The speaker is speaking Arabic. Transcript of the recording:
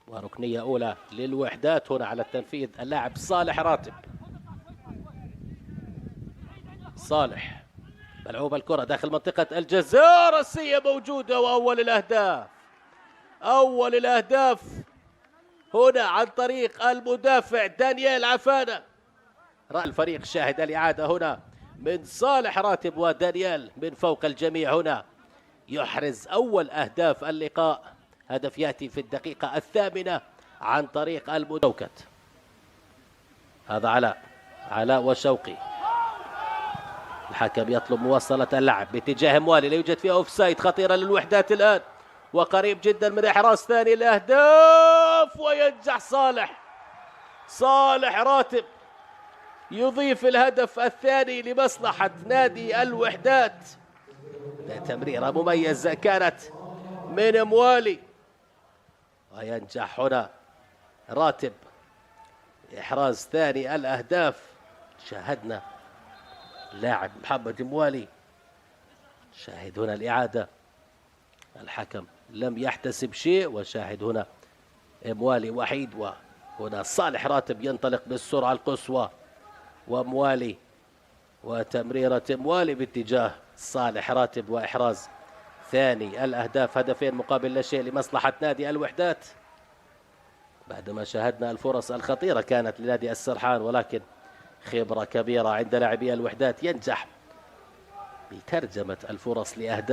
وركنية أولى للوحدات هنا على التنفيذ اللاعب صالح راتب. صالح ملعوب الكرة داخل منطقة الجزاء، رأسية موجودة، وأول الأهداف. أول الأهداف هنا عن طريق المدافع دانيال عفانة. رأى الفريق شاهد الإعادة هنا من صالح راتب ودانيال من فوق الجميع. هنا يحرز أول أهداف اللقاء، هدف يأتي في الدقيقة 8 عن طريق المدوكت. هذا علاء وشوقي. الحكم يطلب مواصلة اللعب باتجاه موالي، لا يوجد فيها أوفسايد، خطيرة للوحدات الآن وقريب جدا من إحراز ثاني الأهداف، وينجح صالح راتب يضيف الهدف الثاني لمصلحة نادي الوحدات. تمريرة مميزة كانت من موالي، وينجح هنا راتب إحراز ثاني الأهداف. شاهدنا اللاعب محمد موالي، شاهد هنا الإعادة، الحكم لم يحتسب شيء، وشاهد هنا موالي وحيد، وهنا صالح راتب ينطلق بالسرعة القصوى، وموالي وتمريرة موالي باتجاه صالح راتب وإحراز ثاني الأهداف، هدفين مقابل لا شيء لمصلحة نادي الوحدات. بعدما شاهدنا الفرص الخطيرة كانت لنادي السرحان، ولكن خبرة كبيرة عند لاعبي الوحدات ينجح بترجمة الفرص لأهداف.